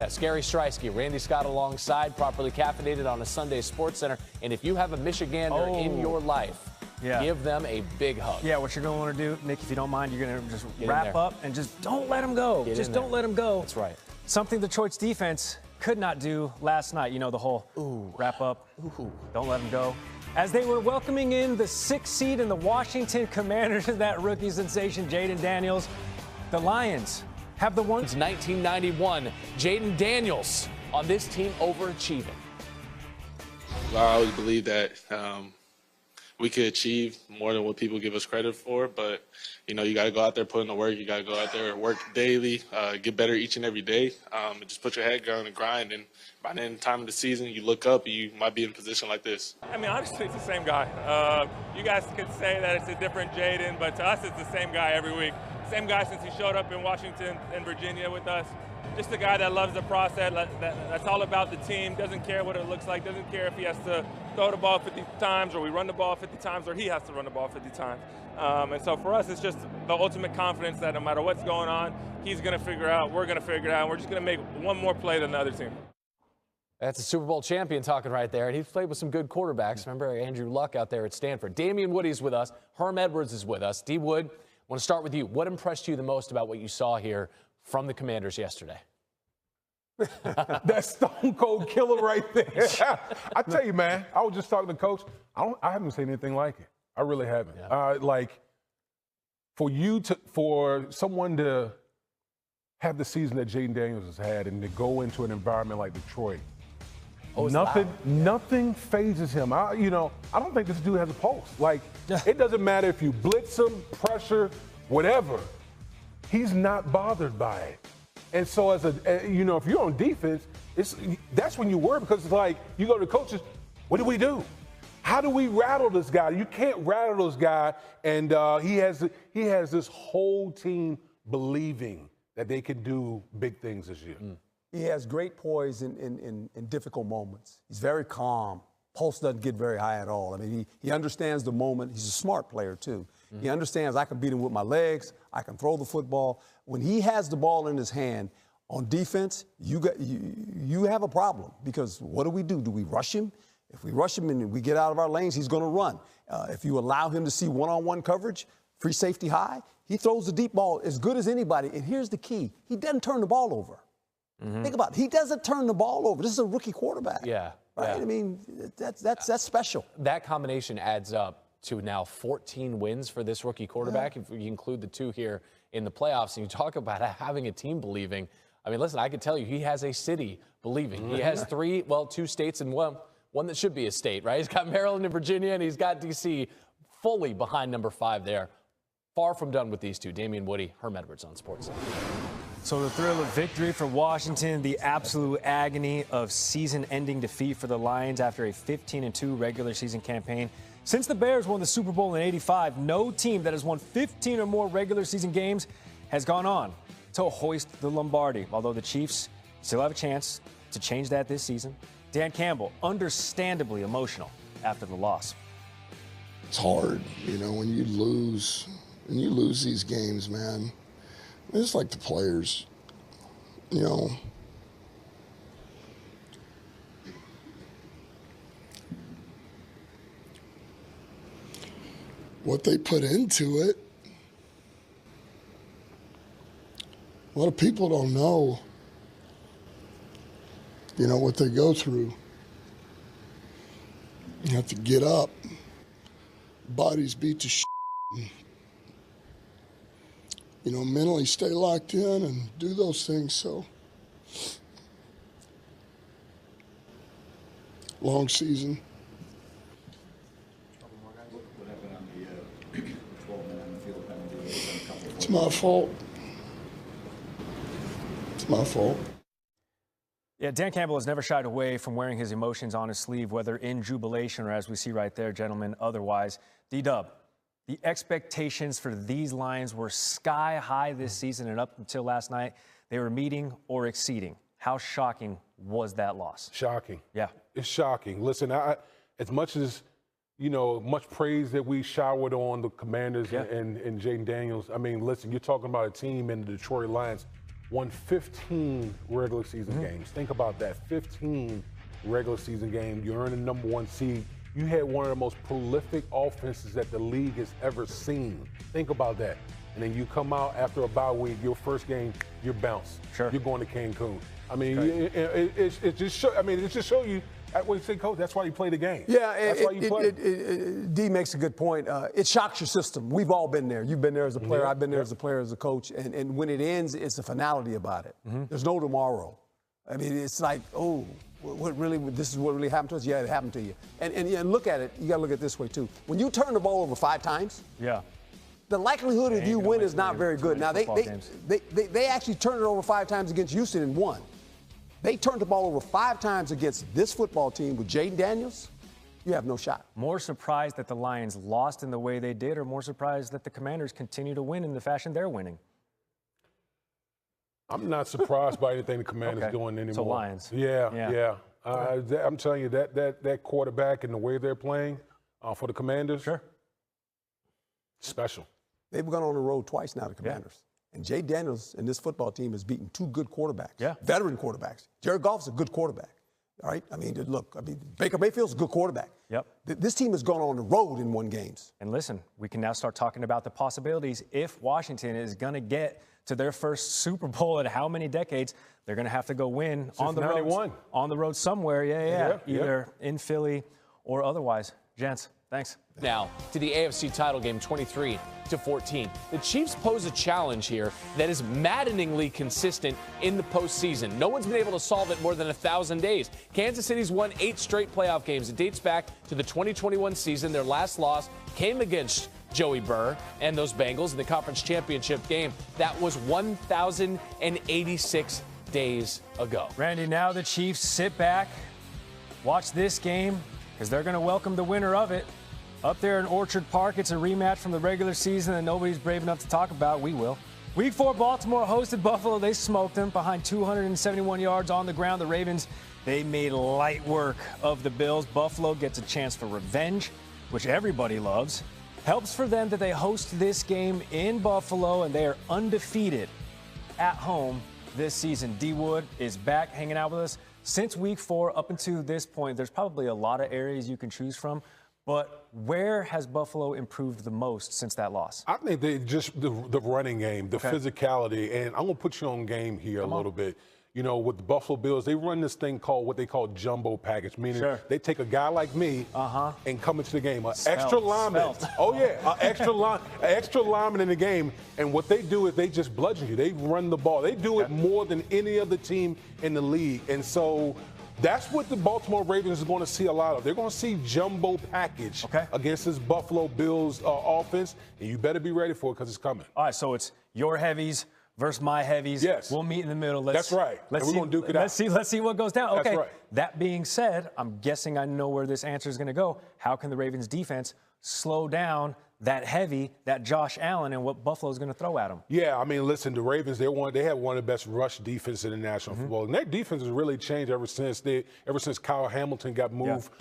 Yes, Gary Streisky, Randy Scott alongside, properly caffeinated on a Sunday SportsCenter. And if you have a Michigander in your life, give them a big hug. Yeah, what you're going to want to do, Nick, if you don't mind, you're going to just wrap up and just don't let them go. Just don't let them go. That's right. Something Detroit's defense could not do last night. You know, the whole wrap up, don't let them go. As they were welcoming in the 6th seed in the Washington Commanders and that rookie sensation, Jayden Daniels, the Lions have the one. It's 1991. Jayden Daniels on this team overachieving. I always believe that we could achieve more than what people give us credit for, but you know, you got to go out there, put in the work. You got to go out there and work daily, get better each and every day, and just put your head down and grind. And by the end of the time of the season, you look up, you might be in a position like this. I mean, honestly, it's the same guy. You guys could say that it's a different Jayden, but to us, it's the same guy every week. Same guy since he showed up in Washington and Virginia with us. Just a guy that loves the process, that's all about the team, doesn't care what it looks like, doesn't care if he has to throw the ball 50 times or we run the ball 50 times or he has to run the ball 50 times. And so for us, it's just the ultimate confidence that no matter what's going on, he's going to figure out, we're going to figure it out, and we're just going to make one more play than the other team. That's a Super Bowl champion talking right there, and he's played with some good quarterbacks. Remember Andrew Luck out there at Stanford. Damian Woody's with us. Herm Edwards is with us. D. Wood, I want to start with you. What impressed you the most about what you saw here from the Commanders yesterday? That stone cold killer right there. I tell you, man, I was just talking to Coach. I haven't seen anything like it. I really haven't. Yeah. Like for someone to have the season that Jayden Daniels has had and to go into an environment like Detroit, nothing phases him. I don't think this dude has a pulse. Like, it doesn't matter if you blitz him, pressure, whatever. He's not bothered by it. And so if you're on defense, that's when you worry, because it's like you go to coaches, what do we do? How do we rattle this guy? You can't rattle this guy, and he has this whole team believing that they can do big things this year. He has great poise in difficult moments. He's very calm. Pulse doesn't get very high at all. I mean, he understands the moment. He's a smart player, too. He understands I can beat him with my legs. I can throw the football. When he has the ball in his hand on defense, you have a problem, because what do? Do we rush him? If we rush him and we get out of our lanes, he's going to run. If you allow him to see one-on-one coverage, free safety high, he throws the deep ball as good as anybody. And here's the key. He doesn't turn the ball over. Think about it. He doesn't turn the ball over. This is a rookie quarterback. Yeah. Right? Yeah. I mean, that's special. That combination adds up to now 14 wins for this rookie quarterback, if you include the 2 here in the playoffs. And you talk about having a team believing. I mean, listen, I can tell you he has a city believing. He has 2 states and one that should be a state, right? He's got Maryland and Virginia, and he's got D.C. fully behind number 5 there. Far from done with these two. Damian Woody, Herm Edwards on SportsCenter. So the thrill of victory for Washington, the absolute agony of season-ending defeat for the Lions after a 15-2 regular season campaign. Since the Bears won the Super Bowl in '85, no team that has won 15 or more regular season games has gone on to hoist the Lombardi, although the Chiefs still have a chance to change that this season. Dan Campbell, understandably emotional after the loss. It's hard, when you lose these games, man. It's like the players, what they put into it. A lot of people don't know, what they go through. You have to get up, bodies beat to shit. Mentally stay locked in and do those things. So, long season. It's my fault. It's my fault. Yeah, Dan Campbell has never shied away from wearing his emotions on his sleeve, whether in jubilation or, as we see right there, gentlemen, otherwise. D-Dub, the expectations for these Lions were sky high this season, and up until last night, they were meeting or exceeding. How shocking was that loss? Shocking. Yeah. It's shocking. Listen, as much as, much praise that we showered on the Commanders and Jayden Daniels, I mean, listen, you're talking about a team in the Detroit Lions won 15 regular season games. Think about that, 15 regular season games. You earned the #1 seed. You had one of the most prolific offenses that the league has ever seen. Think about that. And then you come out after a bye week, your first game, you're bounced. Sure. You're going to Cancun. I mean, it just show you. What you say, Coach? That's why you play the game. Yeah, that's why you play. D makes a good point. It shocks your system. We've all been there. You've been there as a player. I've been there as a player, as a coach. And when it ends, it's a finality about it. There's no tomorrow. I mean, it's like, oh, this is what really happened to us? Yeah, it happened to you. And look at it. You got to look at it this way, too. When you turn the ball over 5 times, the likelihood of you win is not very good. Now, they actually turned it over 5 times against Houston and won. They turned the ball over 5 times against this football team with Jayden Daniels. You have no shot. More surprised that the Lions lost in the way they did, or more surprised that the Commanders continue to win in the fashion they're winning? I'm not surprised by anything the Commanders doing anymore. So Lions. Yeah. I'm telling you, that quarterback and the way they're playing for the Commanders, special. They've gone on the road twice now, the Commanders. And Jay Daniels and this football team has beaten 2 good quarterbacks, veteran quarterbacks. Jared Goff's a good quarterback, all right? I mean, Baker Mayfield's a good quarterback. This team has gone on the road and won games. And listen, we can now start talking about the possibilities. If Washington is going to get to their first Super Bowl in how many decades, they're going to have to go win on the road somewhere. Either in Philly or otherwise. Gents, thanks. Now to the AFC title game, 23-14. The Chiefs pose a challenge here that is maddeningly consistent in the postseason. No one's been able to solve it more than 1,000 days. Kansas City's won 8 straight playoff games. It dates back to the 2021 season. Their last loss came against Joey Burr and those Bengals in the conference championship game. That was 1,086 days ago. Randy, now the Chiefs sit back, watch this game, because they're going to welcome the winner of it. Up there in Orchard Park, it's a rematch from the regular season that nobody's brave enough to talk about. We will. Week 4, Baltimore hosted Buffalo. They smoked them behind 271 yards on the ground. The Ravens, they made light work of the Bills. Buffalo gets a chance for revenge, which everybody loves. Helps for them that they host this game in Buffalo, and they are undefeated at home this season. D. Wood is back hanging out with us. Since week 4 up until this point, there's probably a lot of areas you can choose from. But where has Buffalo improved the most since that loss? I think they just the running game, the physicality, and I'm going to put you on game here a little bit. You know, with the Buffalo Bills, they run this thing called what they call jumbo package, meaning they take a guy like me and come into the game, an extra lineman. An extra lineman in the game, and what they do is they just bludgeon you. They run the ball. They do it more than any other team in the league, and so that's what the Baltimore Ravens is going to see a lot of. They're going to see jumbo package against this Buffalo Bills offense, and you better be ready for it because it's coming. All right, so it's your heavies versus my heavies. Yes. We'll meet in the middle. That's right. We're going to duke it out. Let's see what goes down. Okay. That's right. That being said, I'm guessing I know where this answer is going to go. How can the Ravens defense slow down that heavy, that Josh Allen, and what Buffalo's going to throw at him? Yeah, I mean, listen, the Ravens, they have one of the best rush defenses in the National Football. And their defense has really changed ever since Kyle Hamilton got moved